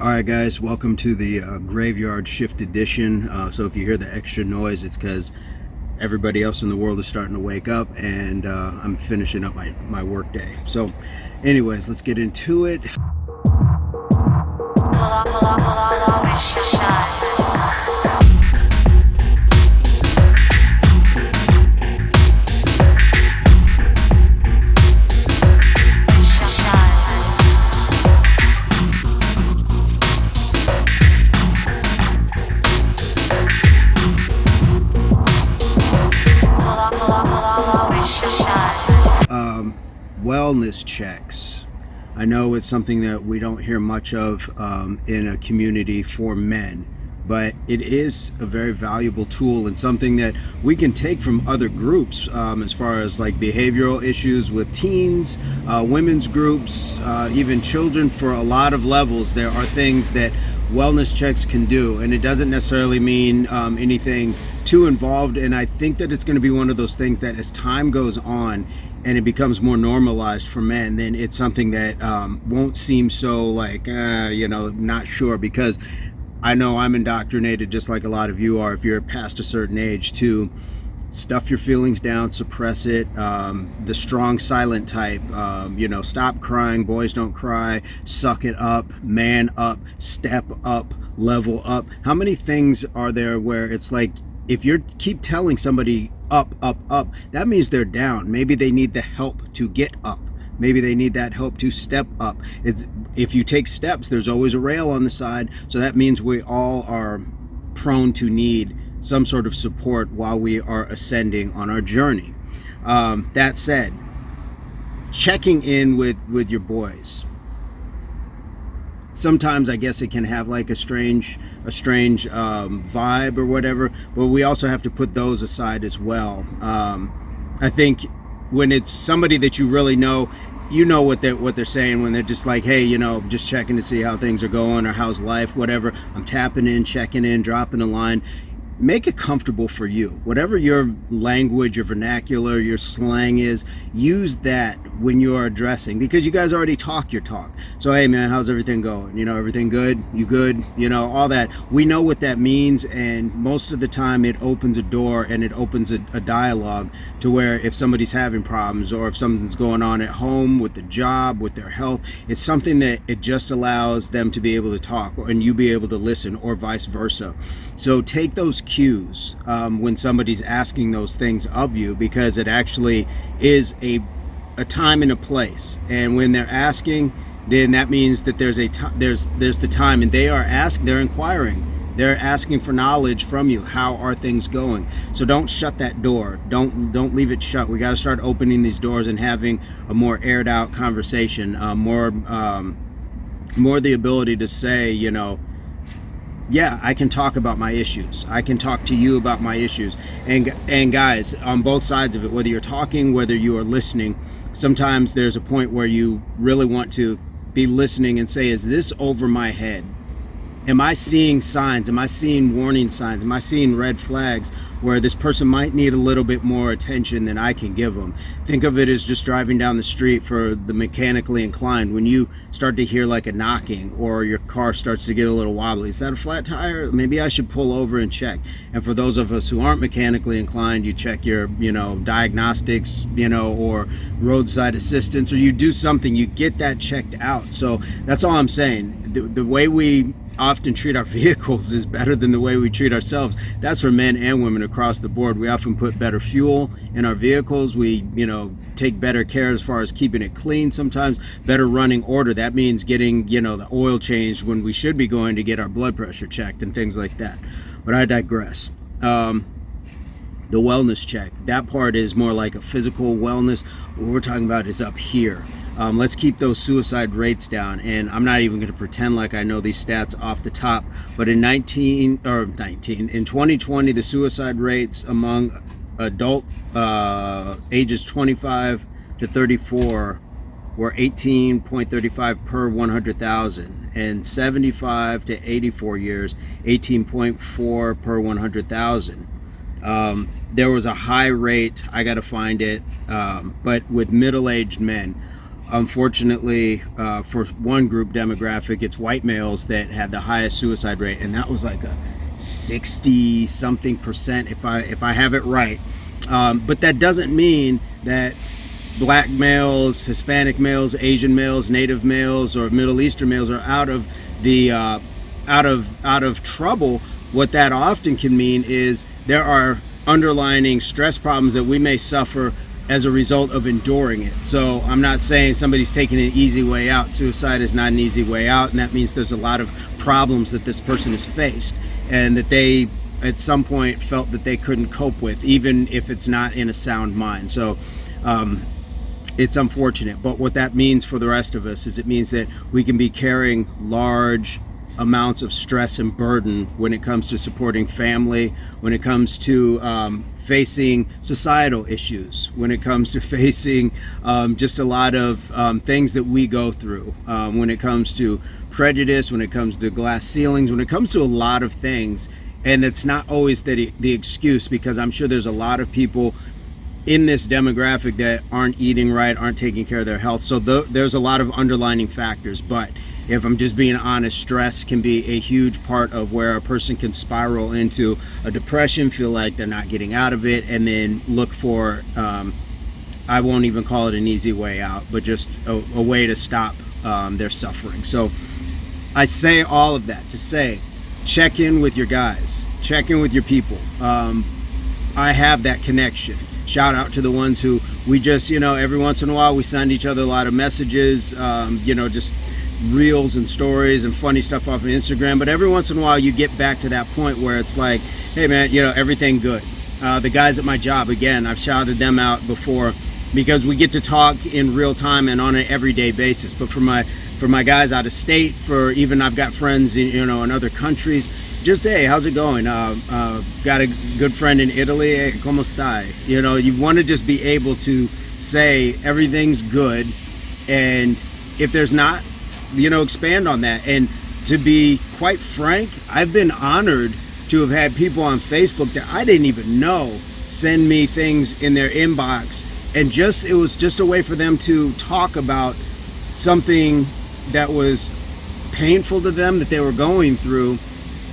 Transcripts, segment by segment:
All right, guys, welcome to the graveyard shift edition. So if you hear the extra noise, it's because everybody else in the world is starting to wake up, and I'm finishing up my work day. So anyways, let's get into it. Wellness checks. I know it's something that we don't hear much of in a community for men, but it is a very valuable tool and something that we can take from other groups as far as like behavioral issues with teens, women's groups, even children. For a lot of levels, there are things that wellness checks can do, and it doesn't necessarily mean anything too involved. And I think that it's going to be one of those things that as time goes on and it becomes more normalized for men, then it's something that won't seem so like not sure, because I know I'm indoctrinated, just like a lot of you are, if you're past a certain age, to stuff your feelings down, suppress it, the strong silent type, stop crying, boys don't cry, suck it up, man up, step up, level up. How many things are there where it's like, if you keep telling somebody up, that means they're down. Maybe they need the help to get up. Maybe they need that help to step up. If you take steps, there's always a rail on the side. So that means we all are prone to need some sort of support while we are ascending on our journey. That said, checking in with your boys. Sometimes I guess it can have like a strange vibe or whatever, but we also have to put those aside as well. I think when it's somebody that you really know, you know what they're saying when they're just like, hey, just checking to see how things are going or how's life, whatever. I'm tapping in, checking in, dropping a line. Make it comfortable for you. Whatever your language, your vernacular, your slang is, use that when you're addressing, because you guys already talk your talk. So, hey man, how's everything going? Everything good? You good? All that. We know what that means, and most of the time it opens a door and it opens a dialogue to where if somebody's having problems or if something's going on at home, with the job, with their health, it's something that it just allows them to be able to talk and you be able to listen, or vice versa. So take those cues when somebody's asking those things of you, because it actually is a time and a place. And when they're asking, then that means that there's the time, and they're inquiring. They're asking for knowledge from you. How are things going? So don't shut that door. Don't leave it shut. We got to start opening these doors and having a more aired out conversation, more the ability to say, yeah, I can talk about my issues. I can talk to you about my issues. And guys, on both sides of it, whether you're talking, whether you are listening, sometimes there's a point where you really want to be listening and say, is this over my head? Am I seeing signs? Am I seeing warning signs? Am I seeing red flags where this person might need a little bit more attention than I can give them? Think of it as just driving down the street for the mechanically inclined. When you start to hear like a knocking or your car starts to get a little wobbly, is that a flat tire? Maybe I should pull over and check. And for those of us who aren't mechanically inclined, you check your, diagnostics, or roadside assistance, or you do something, you get that checked out. So that's all I'm saying. The way we often treat our vehicles is better than the way we treat ourselves. That's for men and women across the board. We often put better fuel in our vehicles. We, take better care as far as keeping it clean sometimes, better running order. That means getting, the oil changed when we should be going to get our blood pressure checked and things like that. But I digress. The wellness check, that part is more like a physical wellness. What we're talking about is up here. Let's keep those suicide rates down. And I'm not even going to pretend like I know these stats off the top, but in 2020, the suicide rates among adult ages 25 to 34 were 18.35 per 100,000, and 75 to 84 years, 18.4 per 100,000. There was a high rate, I got to find it, but with middle-aged men. unfortunately, for one group demographic, it's white males that had the highest suicide rate, and that was like a 60 something percent if I have it right. But that doesn't mean that black males, Hispanic males, Asian males, Native males, or Middle Eastern males are out of the out of trouble. What that often can mean is there are underlining stress problems that we may suffer as a result of enduring it. So I'm not saying somebody's taking an easy way out. Suicide is not an easy way out, and that means there's a lot of problems that this person has faced and that they at some point felt that they couldn't cope with, even if it's not in a sound mind. So it's unfortunate, but what that means for the rest of us is it means that we can be carrying large amounts of stress and burden when it comes to supporting family, when it comes to facing societal issues, when it comes to facing just a lot of things that we go through, when it comes to prejudice, when it comes to glass ceilings, when it comes to a lot of things. And it's not always the excuse, because I'm sure there's a lot of people in this demographic that aren't eating right, aren't taking care of their health. So there's a lot of underlining factors. But if I'm just being honest, stress can be a huge part of where a person can spiral into a depression, feel like they're not getting out of it, and then look for, I won't even call it an easy way out, but just a way to stop their suffering. So I say all of that to say, check in with your guys, check in with your people. I have that connection. Shout out to the ones who we just, every once in a while we send each other a lot of messages, just reels and stories and funny stuff off of Instagram. But every once in a while you get back to that point where it's like, hey man, everything good. The guys at my job, again, I've shouted them out before because we get to talk in real time and on an everyday basis. But for my guys out of state, for even I've got friends in other countries, just, hey, how's it going? Got a good friend in Italy. Hey, como stai? You want to just be able to say everything's good, and if there's not, expand on that. And to be quite frank, I've been honored to have had people on Facebook that I didn't even know send me things in their inbox, and it was just a way for them to talk about something that was painful to them that they were going through.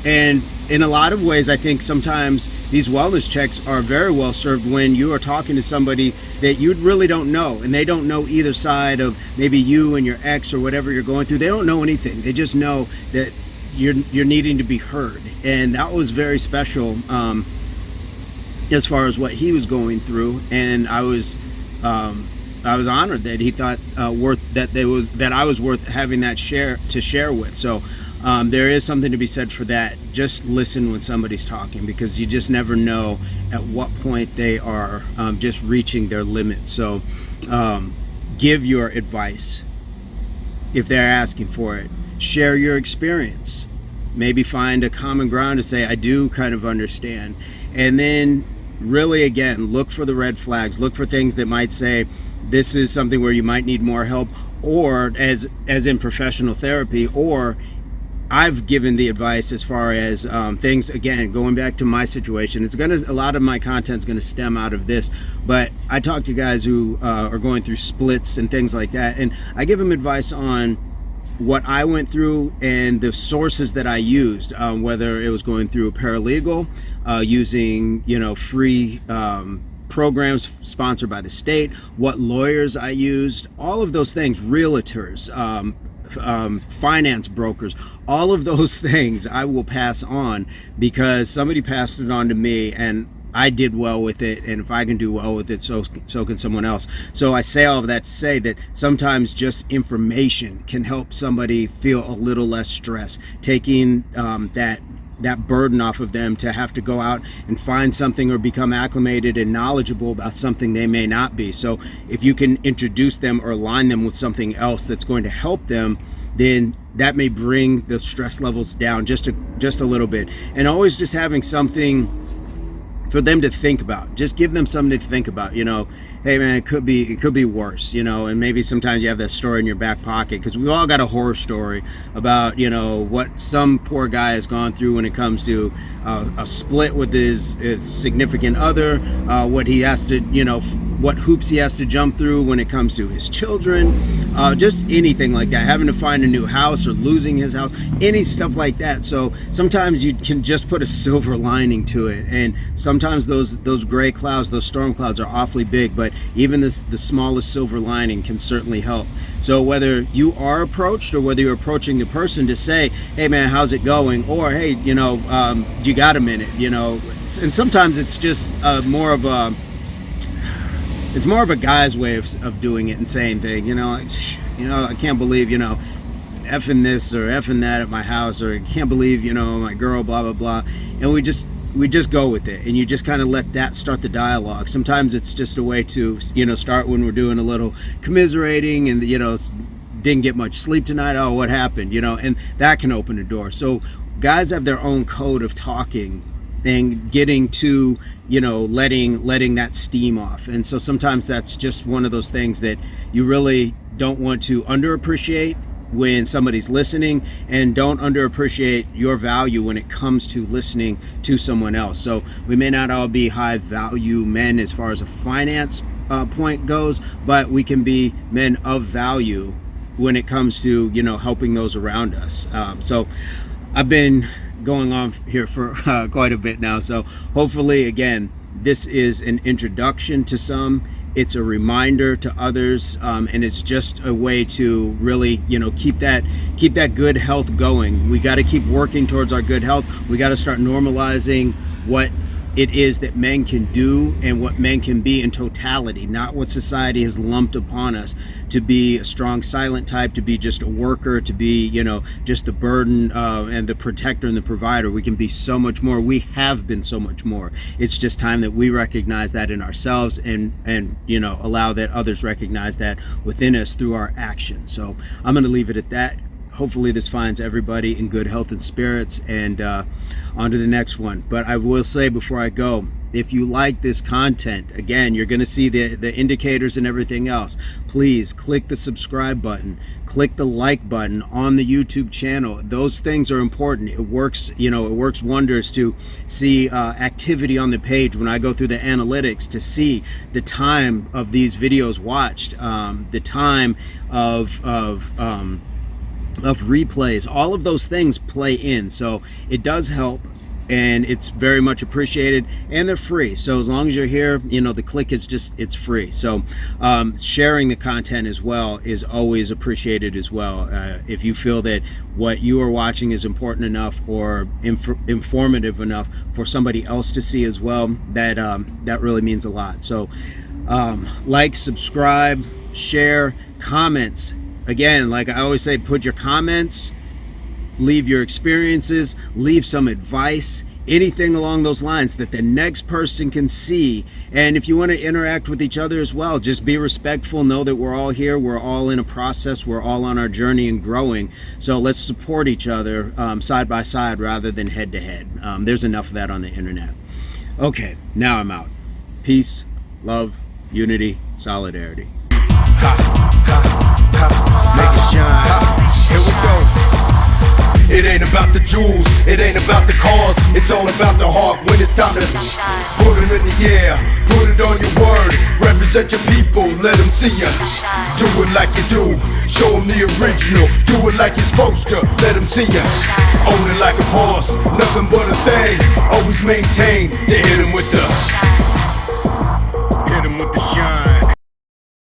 And in a lot of ways, I think sometimes these wellness checks are very well served when you are talking to somebody that you really don't know, and they don't know either side of maybe you and your ex or whatever you're going through. They don't know anything. They just know that you're needing to be heard. And that was very special as far as what he was going through. And I was honored that he thought that I was worth having that to share with. So there is something to be said for that. Just listen when somebody's talking, because you just never know at what point they are just reaching their limit. So give your advice if they're asking for it. Share your experience. Maybe find a common ground to say, I do kind of understand. And then really, again, look for the red flags. Look for things that might say, this is something where you might need more help, or as in professional therapy, or I've given the advice as far as things, again, going back to my situation. A lot of my content is going to stem out of this, but I talk to guys who are going through splits and things like that, and I give them advice on what I went through and the sources that I used, whether it was going through a paralegal, using free programs sponsored by the state, what lawyers I used, all of those things, realtors, finance brokers, all of those things I will pass on, because somebody passed it on to me and I did well with it, and if I can do well with it, so can someone else. So I say all of that to say that sometimes just information can help somebody feel a little less stress, taking that burden off of them to have to go out and find something or become acclimated and knowledgeable about something they may not be. So if you can introduce them or align them with something else that's going to help them, then that may bring the stress levels down just a little bit. And always just having something for them to think about. Just give them something to think about. Hey man, it could be worse. And maybe sometimes you have that story in your back pocket, because we all got a horror story about what some poor guy has gone through when it comes to a split with his significant other, what he has to what hoops he has to jump through when it comes to his children, just anything like that, having to find a new house or losing his house, any stuff like that. So sometimes you can just put a silver lining to it, and sometimes those gray clouds, those storm clouds are awfully big, but even the smallest silver lining can certainly help. So whether you are approached or whether you're approaching the person to say, hey man, how's it going, or hey, you got a minute, and sometimes it's just more of a guy's way of doing it and saying things, I can't believe, effing this or effing that at my house, or I can't believe, my girl, blah, blah, blah. And we just go with it, and you just kind of let that start the dialogue. Sometimes it's just a way to, start when we're doing a little commiserating and, didn't get much sleep tonight. Oh, what happened? And that can open a door. So guys have their own code of talking and getting to, letting that steam off. And so sometimes that's just one of those things that you really don't want to underappreciate when somebody's listening, and don't underappreciate your value when it comes to listening to someone else. So we may not all be high value men as far as a finance point goes, but we can be men of value when it comes to, helping those around us. So I've been going on here for quite a bit now. So hopefully, again, this is an introduction to some. It's a reminder to others, and it's just a way to really, keep that good health going. We got to keep working towards our good health. We got to start normalizing what it is that men can do and what men can be in totality, not what society has lumped upon us to be a strong silent type, to be just a worker, to be, just the burden and the protector and the provider. We can be so much more. We have been so much more. It's just time that we recognize that in ourselves and allow that others recognize that within us through our actions. So I'm going to leave it at that. Hopefully this finds everybody in good health and spirits, and on to the next one. But I will say before I go, if you like this content, again, you're going to see the indicators and everything else. Please click the subscribe button, click the like button on the YouTube channel. Those things are important. It works, it works wonders to see activity on the page when I go through the analytics, to see the time of these videos watched, the time of replays. All of those things play in, so it does help, and it's very much appreciated, and they're free. So as long as you're here, the click is just, it's free. So sharing the content as well is always appreciated as well. If you feel that what you are watching is important enough or informative enough for somebody else to see as well, that really means a lot. So like, subscribe, share, comments. Again, like I always say, put your comments, leave your experiences, leave some advice, anything along those lines that the next person can see. And if you want to interact with each other as well, just be respectful. Know that we're all here. We're all in a process. We're all on our journey and growing. So let's support each other side by side rather than head to head. There's enough of that on the internet. Okay, now I'm out. Peace, love, unity, solidarity. Make it shine. Here we go. It ain't about the jewels, it ain't about the cars. It's all about the heart when it's time to put it in the air, put it on your word. Represent your people, let them see ya. Do it like you do, show them the original. Do it like you're supposed to, let them see ya. Own it like a boss, nothing but a thing. Always maintain to hit them with the shine.